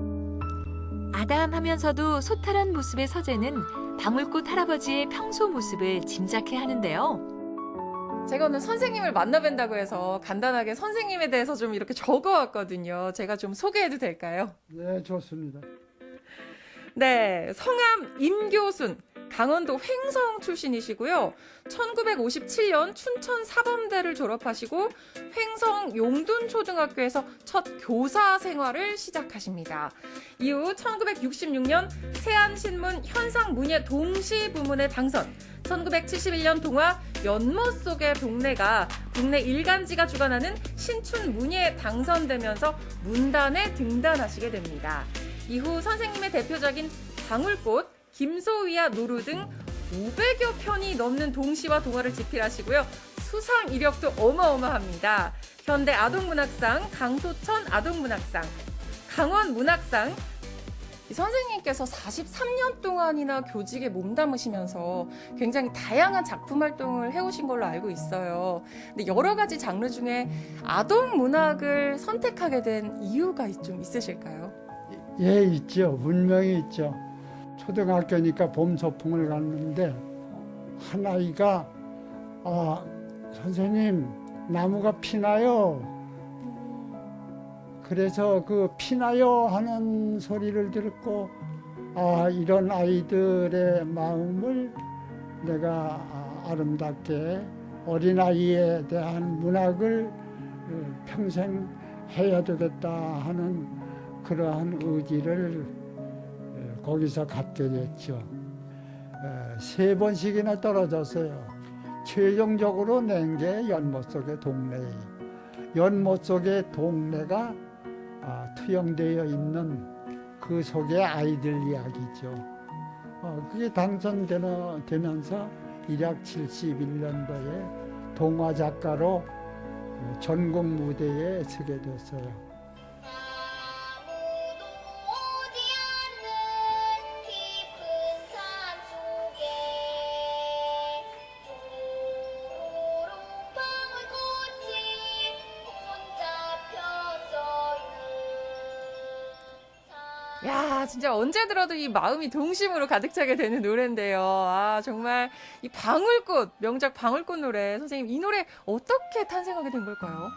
아담하면서도 소탈한 모습의 서재는 방울꽃 할아버지의 평소 모습을 짐작해 하는데요. 제가 오늘 선생님을 만나뵌다고 해서 간단하게 선생님에 대해서 좀 이렇게 적어왔거든요. 제가 좀 소개해도 될까요? 네, 좋습니다. 네, 성함 임교순, 강원도 횡성 출신이시고요. 1957년 춘천 사범대를 졸업하시고 횡성 용둔초등학교에서 첫 교사 생활을 시작하십니다. 이후 1966년 세안신문 현상문예 동시 부문에 당선, 1971년 동화 연못 속의 동네가 국내 일간지가 주관하는 신춘문예에 당선되면서 문단에 등단하시게 됩니다. 이후 선생님의 대표작인 방울꽃, 김소위와 노루 등 500여 편이 넘는 동시와 동화를 집필하시고요. 수상 이력도 어마어마합니다. 현대 아동문학상, 강소천 아동문학상, 강원문학상. 선생님께서 43년 동안이나 교직에 몸담으시면서 굉장히 다양한 작품 활동을 해오신 걸로 알고 있어요. 근데 여러 가지 장르 중에 아동문학을 선택하게 된 이유가 좀 있으실까요? 예, 있죠. 분명히 있죠. 초등학교니까 봄 소풍을 갔는데 한 아이가 선생님 나무가 피나요. 그래서 그 피나요 하는 소리를 듣고 이런 아이들의 마음을 내가 아름답게 어린아이에 대한 문학을 평생 해야 되겠다 하는 그러한 의지를 거기서 갖게 됐죠. 3번씩이나 떨어졌어요. 최종적으로 낸 게 연못 속의 동네예요. 연못 속의 동네가 투영되어 있는 그 속의 아이들 이야기죠. 그게 당선되면서 일약 71년도에 동화 작가로 전국 무대에 서게 됐어요. 야, 진짜 언제 들어도 이 마음이 동심으로 가득 차게 되는 노래인데요. 아, 정말 이 방울꽃, 명작 방울꽃 노래. 선생님, 이 노래 어떻게 탄생하게 된 걸까요?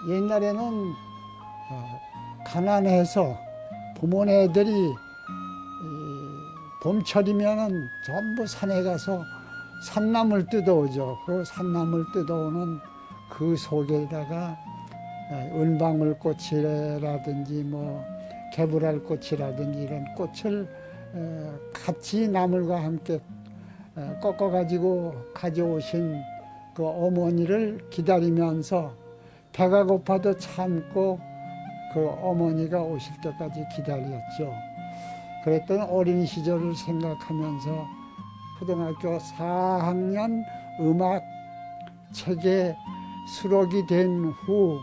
옛날에는 가난해서 부모네들이 봄철이면은 전부 산에 가서 산나물 뜯어오죠. 그 산나물 뜯어오는 그 속에다가 은방울꽃이라든지 뭐 개불알꽃이라든지 이런 꽃을 같이 나물과 함께 꺾어가지고 가져오신 그 어머니를 기다리면서 배가 고파도 참고 그 어머니가 오실 때까지 기다렸죠. 그랬던 어린 시절을 생각하면서 초등학교 4학년 음악 책에 수록이 된 후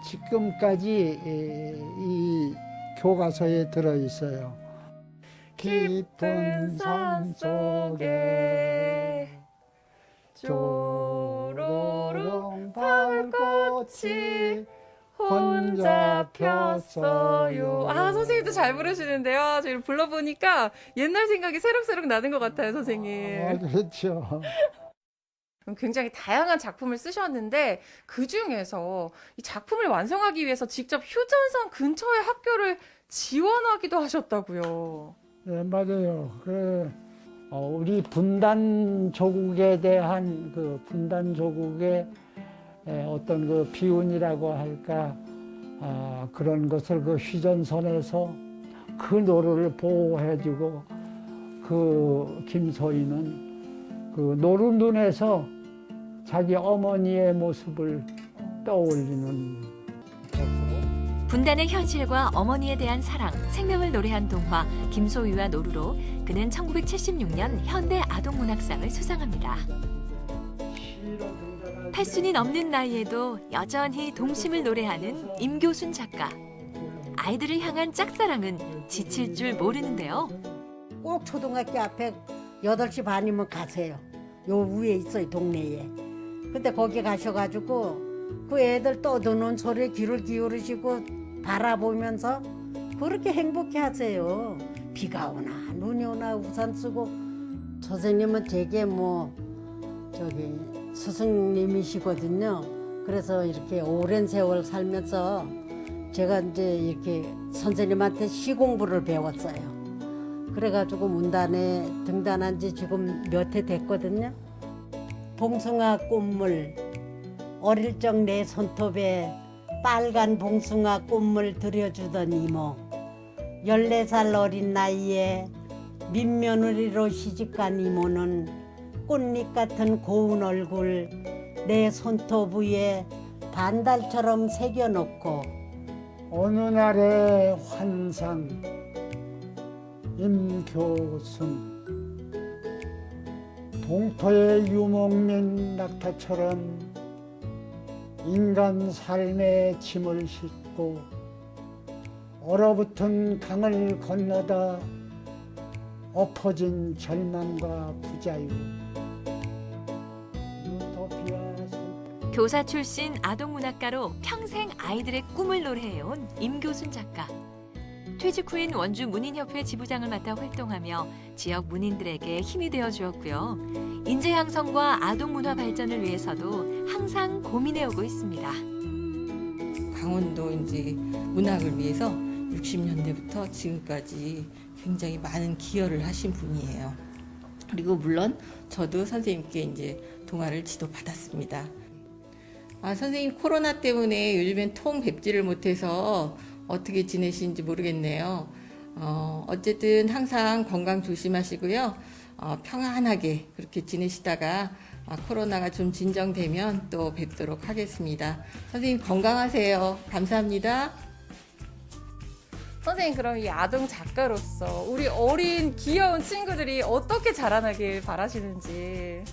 지금까지 이 교과서에 들어있어요. 깊은 산 속에 조로롱 방울꽃이 혼자 폈어요. 아, 선생님도 잘 부르시는데요. 지금 불러보니까 옛날 생각이 새록새록 나는 것 같아요, 선생님. 그렇죠. 굉장히 다양한 작품을 쓰셨는데 그중에서 이 작품을 완성하기 위해서 직접 휴전선 근처의 학교를 지원하기도 하셨다고요. 네, 맞아요. 우리 분단 조국에 대한 그 분단 조국의 어떤 그 비운이라고 할까, 그런 것을 그 휴전선에서 그 노루를 보호해주고, 그 김소희는 그 노루 눈에서 자기 어머니의 모습을 떠올리는. 분단의 현실과 어머니에 대한 사랑, 생명을 노래한 동화 김소희와 노루로 그는 1976년 현대 아동문학상을 수상합니다. 80이 넘는 나이에도 여전히 동심을 노래하는 임교순 작가. 아이들을 향한 짝사랑은 지칠 줄 모르는데요. 꼭 초등학교 앞에 8시 반이면 가세요. 요 위에 있어요, 동네에. 근데 거기 가셔가지고 그 애들 떠드는 소리에 귀를 기울이시고 바라보면서 그렇게 행복해 하세요. 비가 오나 눈이 오나 우산 쓰고. 선생님은 되게 스승님이시거든요. 그래서 이렇게 오랜 세월 살면서 제가 이제 이렇게 선생님한테 시공부를 배웠어요. 그래가지고 문단에 등단한 지 지금 몇 해 됐거든요. 봉숭아 꽃물, 어릴 적 내 손톱에 빨간 봉숭아 꽃물 들여주던 이모, 14살 어린 나이에 민며느리로 시집간 이모는 꽃잎 같은 고운 얼굴 내 손톱 위에 반달처럼 새겨놓고, 어느 날의 환상 임교순, 동토의 유목민 낙타처럼 인간 삶의 짐을 싣고 얼어붙은 강을 건너다 엎어진 절망과 부자유. 교사 출신 아동문학가로 평생 아이들의 꿈을 노래해온 임교순 작가. 퇴직 후인 원주 문인협회 지부장을 맡아 활동하며 지역 문인들에게 힘이 되어 주었고요. 인재 양성과 아동문화 발전을 위해서도 항상 고민해오고 있습니다. 강원도 이제 문학을 위해서 60년대부터 지금까지 굉장히 많은 기여를 하신 분이에요. 그리고 물론 저도 선생님께 이제 동아를 지도받았습니다. 선생님 코로나 때문에 요즘엔 통 뵙지를 못해서 어떻게 지내시는지 모르겠네요. 어쨌든 항상 건강 조심하시고요. 평안하게 그렇게 지내시다가 코로나가 좀 진정되면 또 뵙도록 하겠습니다. 선생님 건강하세요. 감사합니다. 선생님, 그럼 이 아동 작가로서 우리 어린 귀여운 친구들이 어떻게 자라나길 바라시는지.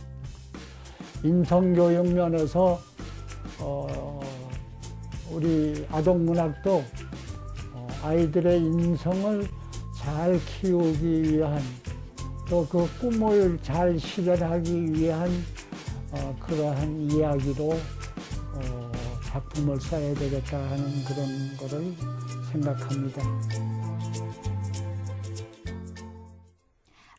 인성교육 면에서 우리 아동문학도 아이들의 인성을 잘 키우기 위한, 또 그 꿈을 잘 실현하기 위한 그러한 이야기로 작품을 써야 되겠다 하는 그런 거를 생각합니다.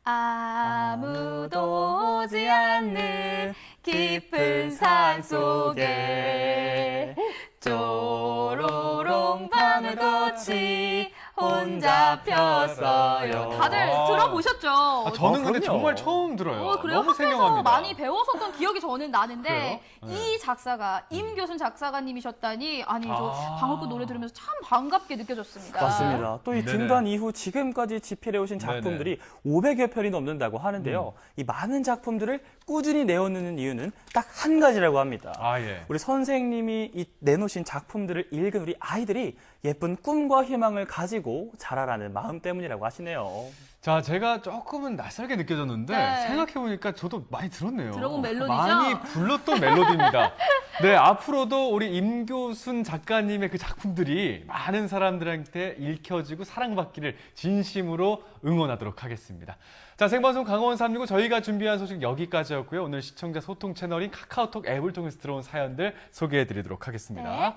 아무도 오지 않는 깊은 산 속에 쪼로롱 방울꽃이 혼자 폈어요. 다들 들어보셨죠? 저는 근데 그럼요. 정말 처음 들어요. 그래요? 너무 학교에서 생경합니다. 많이 배웠었던 기억이 저는 나는데 그래요? 네. 이 작사가 임교순 작사가님이셨다니 아니 저 아. 방울꽃 노래 들으면서 참 반갑게 느껴졌습니다. 맞습니다. 또 이 네네. 등단 이후 지금까지 집필해 오신 작품들이 500여 편이 넘는다고 하는데요. 이 많은 작품들을 꾸준히 내어놓는 이유는 딱 한 가지라고 합니다. 아, 예. 우리 선생님이 이 내놓으신 작품들을 읽은 우리 아이들이 예쁜 꿈과 희망을 가지고 자라라는 마음 때문이라고 하시네요. 자, 제가 조금은 낯설게 느껴졌는데 네. 생각해보니까 저도 많이 들었네요. 들어본 멜로디죠? 많이 불렀던 멜로디입니다. 네, 앞으로도 우리 임교순 작가님의 그 작품들이 많은 사람들한테 읽혀지고 사랑받기를 진심으로 응원하도록 하겠습니다. 자, 생방송 강원 365 저희가 준비한 소식 여기까지였고요. 오늘 시청자 소통 채널인 카카오톡 앱을 통해서 들어온 사연들 소개해드리도록 하겠습니다. 네.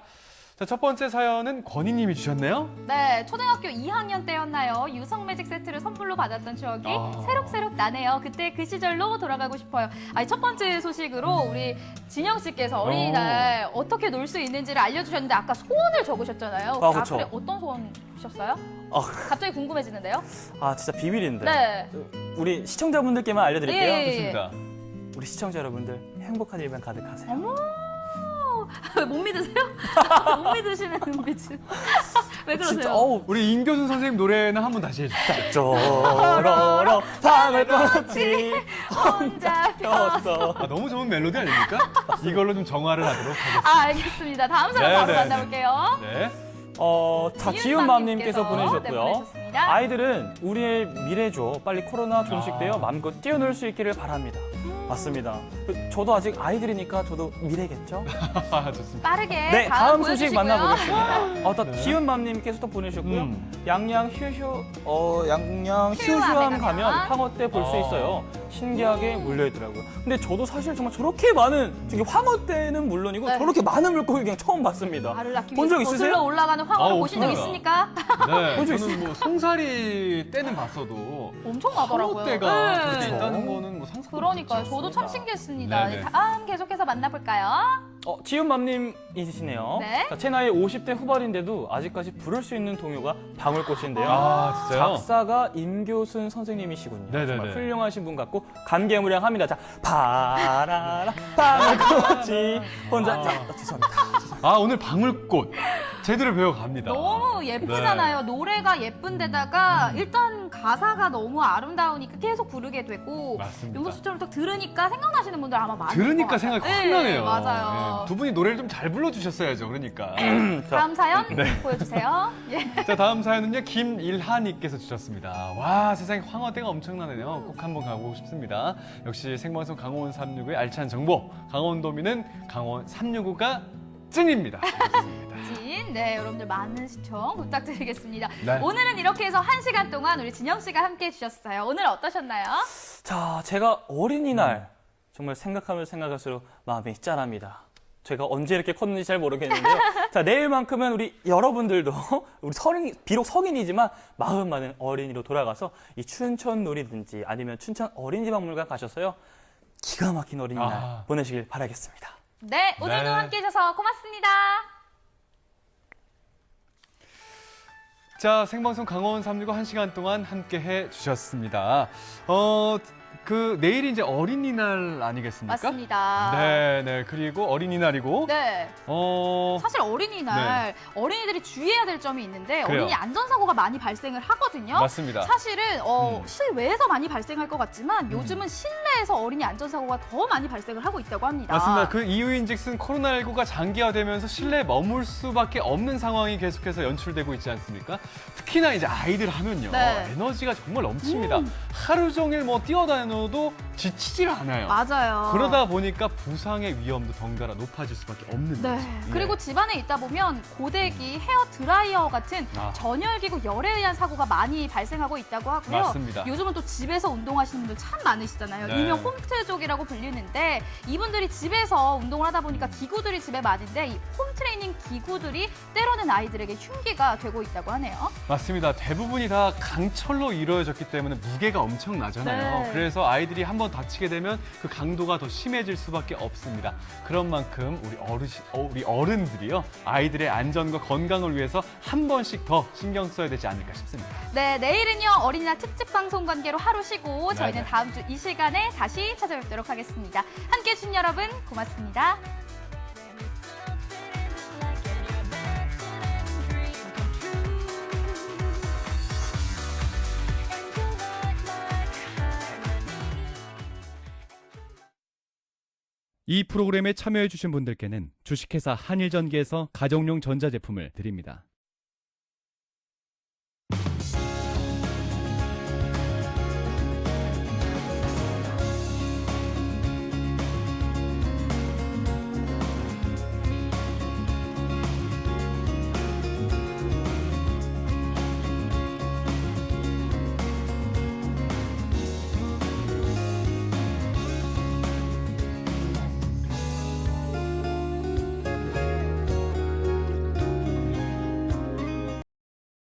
자, 첫 번째 사연은 권희님이 주셨네요. 네, 초등학교 2학년 때였나요? 유성 매직 세트를 선물로 받았던 추억이 아. 새록새록 나네요. 그때 그 시절로 돌아가고 싶어요. 아니, 첫 번째 소식으로 우리 진영 씨께서 어린이날 어떻게 놀 수 있는지를 알려주셨는데 아까 소원을 적으셨잖아요. 아, 그쵸. 그래, 어떤 소원이셨어요? 아, 갑자기 궁금해지는데요? 아 진짜 비밀인데. 네. 우리 시청자분들께만 알려드릴게요. 예, 예, 예. 좋습니다. 우리 시청자 여러분들 행복한 일만 가득하세요. 어머, 못 믿으세요? 못 믿으시는 눈빛이. 왜 그러세요? 진짜 어우 우리 임교순 선생님 노래는 한번 다시 해주세요. 쪼로로 방울꽃이 혼자 폈어. 아, 너무 좋은 멜로디 아닙니까? 이걸로 좀 정화를 하도록 하겠습니다. 아, 알겠습니다. 다음 사연 바로 네, 네, 만나볼게요. 네. 자, 지윤맘님께서 지윤맘님께서 네, 보내주셨고요. 보내주셨습니다. 아이들은 우리의 미래죠. 빨리 코로나 종식되어 마음껏 뛰어놀 수 있기를 바랍니다. 맞습니다. 저도 아직 아이들이니까 저도 미래겠죠? 좋습니다. 빠르게 네, 다음 보여주시고요. 소식 만나보겠습니다. 또 지윤맘님께서 또 보내주셨고요. 양양 휴휴암 가면 황어 때 볼 수 있어요. 신기하게 물려있더라고요. 근데 저도 사실 정말 저렇게 많은, 저기 황어 때는 물론이고 저렇게 많은 물고기 그냥 처음 봤습니다. 알을 낳기 본 적 위해서 있으세요? 거슬러 올라가는 황어를 보신 적 없습니다. 있습니까? 네, 본적 저는 뭐 송사리 때는 봤어도 엄청 나더라고요. 황어 때가 네. 그렇게 있다는 거는 뭐 상상. 그러니까요. 저도 참 신기했습니다. 네네. 네, 다음 계속해서 만나볼까요? 지윤맘님이시네요. 네. 자, 제 나이 50대 후반인데도 아직까지 부를 수 있는 동요가 방울꽃인데요. 아, 진짜요? 작사가 임교순 선생님이시군요. 네네네. 정말 훌륭하신 분 같고 감개무량합니다. 자, 바라라 방울꽃이 혼자. 자, 죄송합니다. 아, 오늘 방울꽃 제대로 배워갑니다. 너무 예쁘잖아요. 노래가 예쁜데다가 일단 가사가 너무 아름다우니까 계속 부르게 되고 맞습니다. 윤석 씨처럼 딱 들으니까 생각나시는 분들 아마 많을 것 들으니까 같아요. 생각이 확 네, 나네요. 맞아요. 네, 두 분이 노래를 좀 잘 불러주셨어야죠. 그러니까. 다음 사연 네. 보여주세요. 예. 자, 다음 사연은요. 김일하님께서 주셨습니다. 와, 세상에 황어대가 엄청나네요. 꼭 한번 가보고 싶습니다. 역시 생방송 강원 365의 알찬 정보. 강원도민은 강원 365가 찐입니다. 진, 네, 여러분들 많은 시청 부탁드리겠습니다. 네. 오늘은 이렇게 해서 1시간 동안 우리 진영 씨가 함께 해주셨어요. 오늘 어떠셨나요? 자, 제가 어린이날 정말 생각하면 생각할수록 마음이 짠합니다. 제가 언제 이렇게 컸는지 잘 모르겠는데요. 자, 내일만큼은 우리 여러분들도 우리 비록 성인이지만 마음 많은 어린이로 돌아가서 이 춘천놀이든지 아니면 춘천 어린이박물관 가셔서요. 기가 막힌 어린이날 보내시길 바라겠습니다. 네, 오늘도 네. 함께 해주셔서 고맙습니다. 자, 생방송 강원 365 1시간 동안 함께 해주셨습니다. 내일이 이제 어린이날 아니겠습니까? 맞습니다. 네. 그리고 어린이날이고. 네. 사실 어린이날 네. 어린이들이 주의해야 될 점이 있는데 그래요. 어린이 안전사고가 많이 발생을 하거든요. 맞습니다. 사실은 실외에서 많이 발생할 것 같지만 요즘은 실내에서 어린이 안전사고가 더 많이 발생을 하고 있다고 합니다. 맞습니다. 그 이유인즉슨 코로나19가 장기화되면서 실내에 머물 수밖에 없는 상황이 계속해서 연출되고 있지 않습니까? 특히나 이제 아이들 하면요. 네. 에너지가 정말 넘칩니다. 하루 종일 뭐 뛰어다니는 다녀도 지치질 않아요. 맞아요. 그러다 보니까 부상의 위험도 덩달아 높아질 수밖에 없는 네. 거죠. 그리고 집안에 있다 보면 고데기, 헤어 드라이어 같은 전열기구 열에 의한 사고가 많이 발생하고 있다고 하고요. 맞습니다. 요즘은 또 집에서 운동하시는 분들 참 많으시잖아요. 네. 일명 홈트족이라고 불리는데 이분들이 집에서 운동을 하다 보니까 기구들이 집에 많은데 이 홈트레이닝 기구들이 때로는 아이들에게 흉기가 되고 있다고 하네요. 맞습니다. 대부분이 다 강철로 이루어졌기 때문에 무게가 엄청나잖아요. 네. 그래서 아이들이 한번 다치게 되면 그 강도가 더 심해질 수밖에 없습니다. 그런 만큼 우리 어른들이요, 아이들의 안전과 건강을 위해서 한 번씩 더 신경 써야 되지 않을까 싶습니다. 네, 내일은요 어린이날 특집 방송 관계로 하루 쉬고 저희는 네네. 다음 주 이 시간에 다시 찾아뵙도록 하겠습니다. 함께해 주신 여러분 고맙습니다. 이 프로그램에 참여해주신 분들께는 주식회사 한일전기에서 가정용 전자제품을 드립니다.